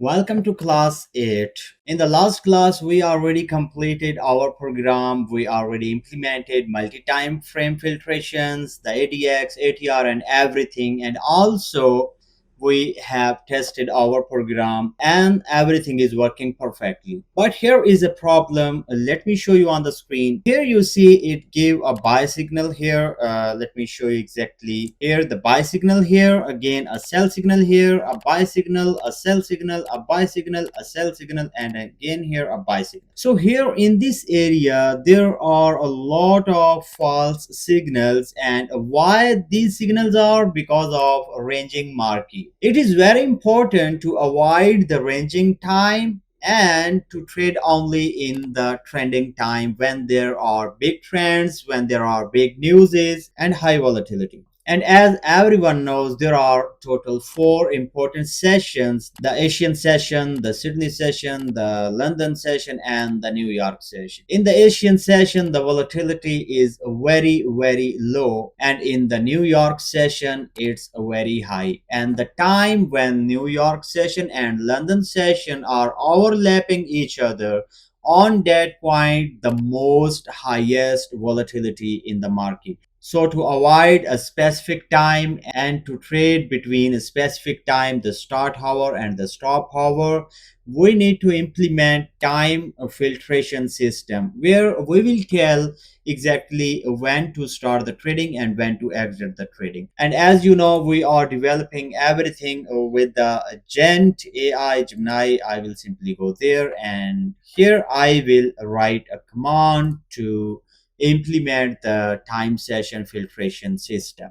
Welcome to class 8. In the last class, we already completed our program. We already implemented multi-time frame filtrations, the ADX, ATR, and everything. And also, we have tested our program and everything is working perfectly. But here is a problem. Let me show you on the screen. Here you see it give a buy signal here. Let me show you exactly here. The buy signal here, again a sell signal here, a buy signal, a sell signal, a buy signal, a sell signal, and again here a buy signal. So here in this area there are a lot of false signals, and why these signals are because of ranging market. It is very important to avoid the ranging time and to trade only in the trending time when there are big trends, when there are big newses and high volatility. And as everyone knows, there are total four important sessions: the Asian session, the Sydney session, the London session, and the New York session. In the Asian session, the volatility is very, very low, and in the New York session, it's very high. And the time when New York session and London session are overlapping each other, on that point, the most highest volatility in the market. So to avoid a specific time and to trade between a specific time, the start hour and the stop hour, we need to implement time filtration system where we will tell exactly when to start the trading and when to exit the trading. And as you know, we are developing everything with the Gent AI Gemini. I will simply go there, and here I will write a command to implement the time session filtration system.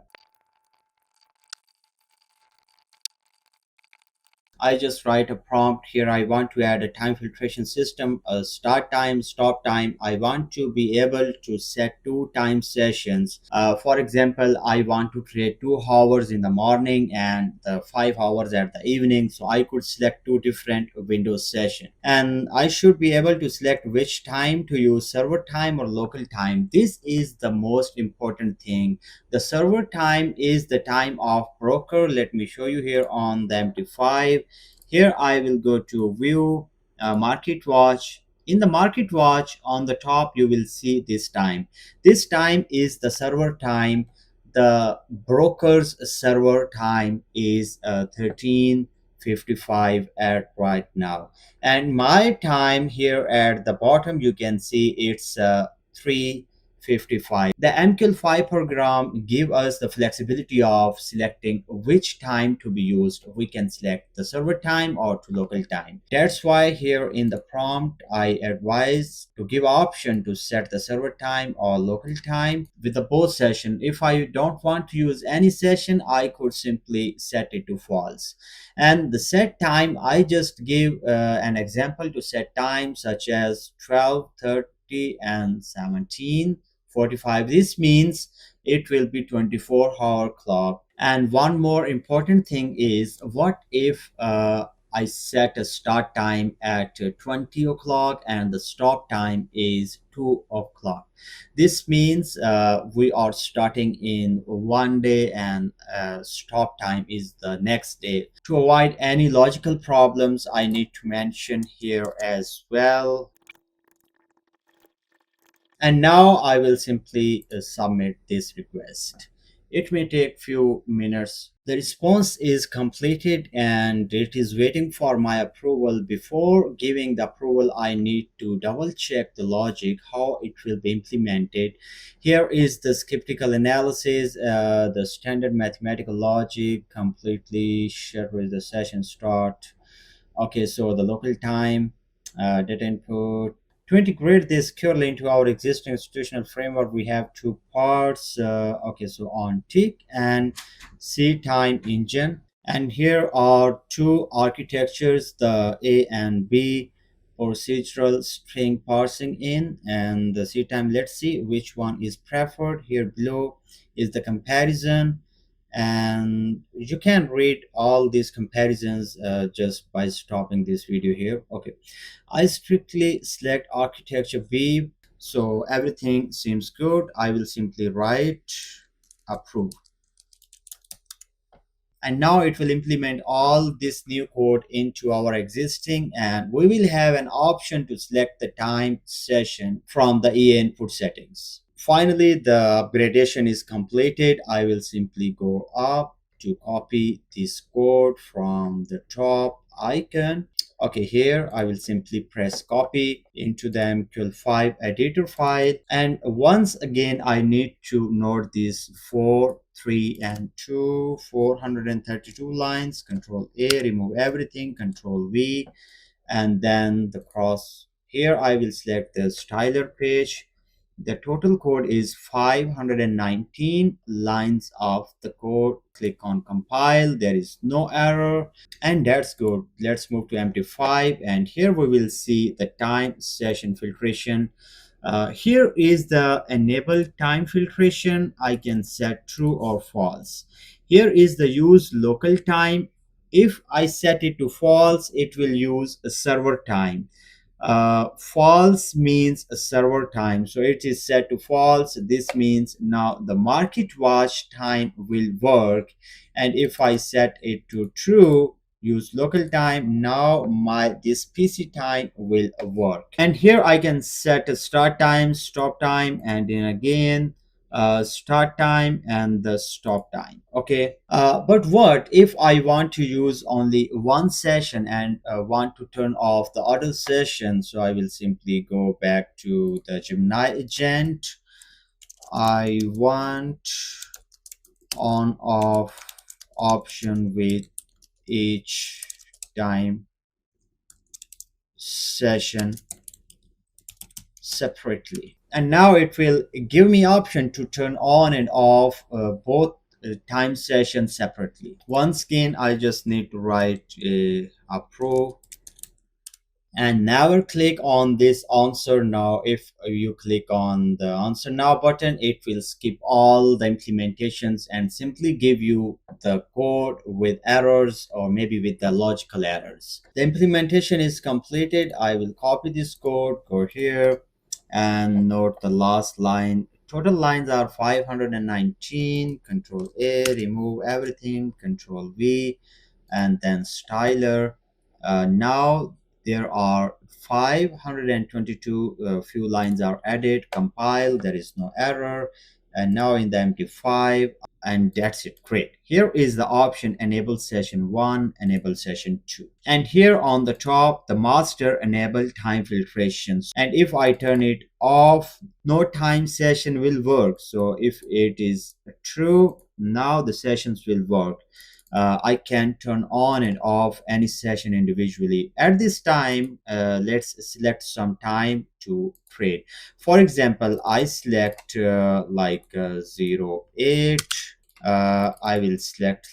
I just write a prompt here. I want to add a time filtration system, a start time, stop time. I want to be able to set two time sessions. For example, I want to trade 2 hours in the morning and 5 hours at the evening. So I could select two different windows session. And I should be able to select which time to use, server time or local time. This is the most important thing. The server time is the time of broker. Let me show you here on the MT5. Here I will go to view market watch. In the market watch on the top you will see this time. This time is the server time. The broker's server time is 13:55 at right now, and my time here at the bottom you can see it's 3:55. The MQL5 program give us the flexibility of selecting which time to be used. We can select the server time or to local time. That's why here in the prompt I advise to give option to set the server time or local time with the both session. If I don't want to use any session, I could simply set it to false. And the set time, I just give an example to set time such as 12:30 and 17:45. This means it will be 24-hour clock. And one more important thing is, what if I set a start time at 20 o'clock and the stop time is 2 o'clock? This means we are starting in one day and stop time is the next day. To avoid any logical problems, I need to mention here as well. And now I will simply submit this request. It may take few minutes. The response is completed and it is waiting for my approval. Before giving the approval, I need to double check the logic, how it will be implemented. Here is the skeptical analysis, the standard mathematical logic, completely shared with the session start. Okay, so the local time, data input. To integrate this securely into our existing institutional framework, we have two parts. Okay, so on tick and C time engine. And here are two architectures, the A and B procedural string parsing in and the C time. Let's see which one is preferred. Here below is the comparison, and you can read all these comparisons just by stopping this video here. Okay, I strictly select architecture B, so everything seems good. I will simply write approve. And now it will implement all this new code into our existing, and we will have an option to select the time session from the EA input settings. Finally, the upgradation is completed. I will simply go up to copy this code from the top icon. Okay, here I will simply press copy into the MQL5 editor file. And once again, I need to note these 4, 3, and 2, 432 lines. Control A, remove everything, Control V, and then the cross. Here I will select the styler page. The total code is 519 lines of the code. Click on compile. There is no error, and that's good. Let's move to MT5, and here we will see the time session filtration. Here is the enable time filtration. I can set true or false. Here is the use local time. If I set it to false, it will use a server time. False means a server time, so it is set to false. This means now the market watch time will work. And if I set it to true, use local time, now my this PC time will work. And here I can set a start time, stop time, and then again start time and the stop time. Okay, but what if I want to use only one session and want to turn off the other session? So I will simply go back to the Gemini agent. I want on off option with each time session separately, and now it will give me option to turn on and off both time sessions separately. Once again, I just need to write a approve and never click on this answer now. If you click on the answer now button, it will skip all the implementations and simply give you the code with errors or maybe with the logical errors. The implementation is completed. I will copy this code, go here and note the last line. Total lines are 519. Control A, remove everything, Control V, and then styler. Now there are 522 few lines are added. Compile, there is no error. And now in the MT5, and that's it. Great. Here is the option enable session 1, enable session 2, and here on the top the master enable time filtrations. And if I turn it off, no time session will work. So if it is true, now the sessions will work. I can turn on and off any session individually. At this time, let's select some time to trade. For example, I select 08. I will select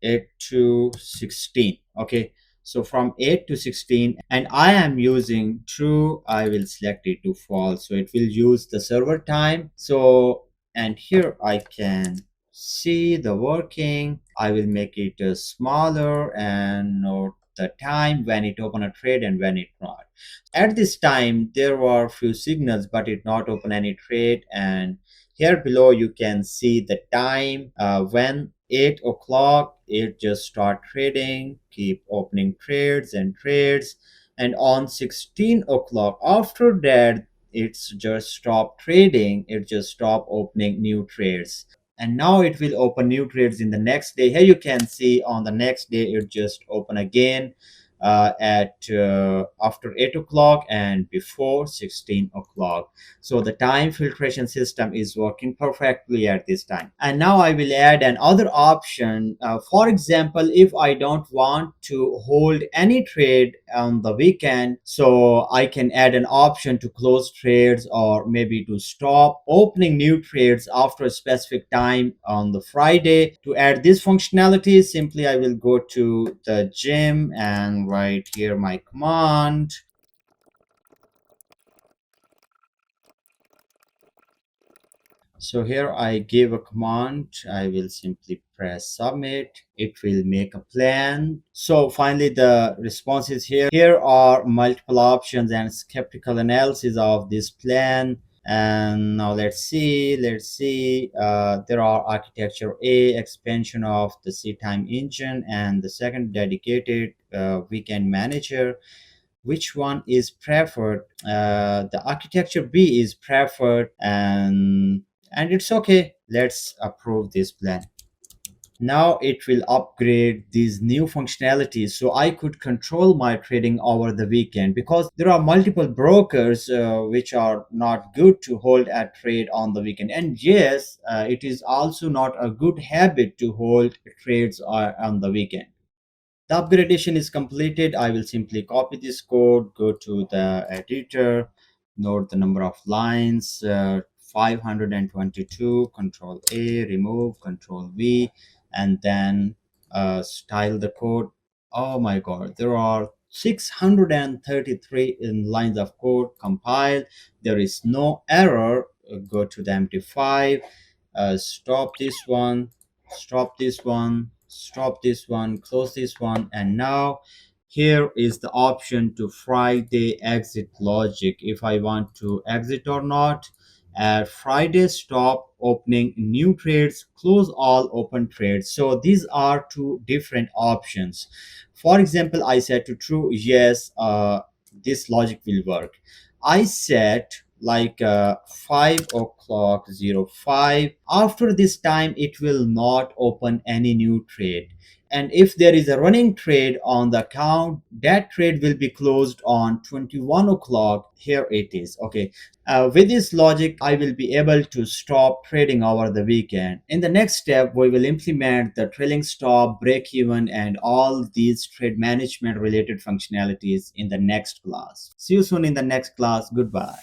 8 to 16. Okay, so from 8 to 16, and I am using true, I will select it to false, so it will use the server time. So, and here I can see the working. I will make it smaller and note the time when it open a trade and when it not. At this time there were few signals but it not open any trade, and here below you can see the time when 8 o'clock it just start trading, keep opening trades and trades, and on 16 o'clock after that it's just stop trading, it just stop opening new trades. And now it will open new trades in the next day. Here you can see on the next day it just open again at after 8 o'clock and before 16 o'clock. So the time filtration system is working perfectly at this time. And now I will add another option. For example, if I don't want to hold any trade on the weekend, so I can add an option to close trades or maybe to stop opening new trades after a specific time on the Friday. To add this functionality, simply I will go to the gym and write here my command. So here I give a command. I will simply press submit. It will make a plan. So finally the response is here. Here are multiple options and skeptical analysis of this plan. And now let's see, there are architecture A, expansion of the C time engine, and the second dedicated weekend manager. Which one is preferred? The architecture B is preferred, and it's okay. Let's approve this plan. Now it will upgrade these new functionalities so I could control my trading over the weekend, because there are multiple brokers which are not good to hold a trade on the weekend. And yes, it is also not a good habit to hold trades on the weekend. The upgradation is completed. I will simply copy this code, go to the editor, note the number of lines, 522, Control A, remove, Control V, and then style the code. Oh my God, there are 633 in lines of code. Compile. There is no error. Go to the MT5, stop this one, stop this one, stop this one, close this one. And now here is the option to Friday exit logic, if I want to exit or not. At Friday, stop opening new trades, close all open trades. So these are two different options. For example, I said to true, yes, this logic will work. I set like 5 o'clock 05. After this time, it will not open any new trade. And if there is a running trade on the account, that trade will be closed on 21 o'clock. Here it is. Okay. With this logic, I will be able to stop trading over the weekend. In the next step, we will implement the trailing stop, break even, and all these trade management related functionalities in the next class. See you soon in the next class. Goodbye.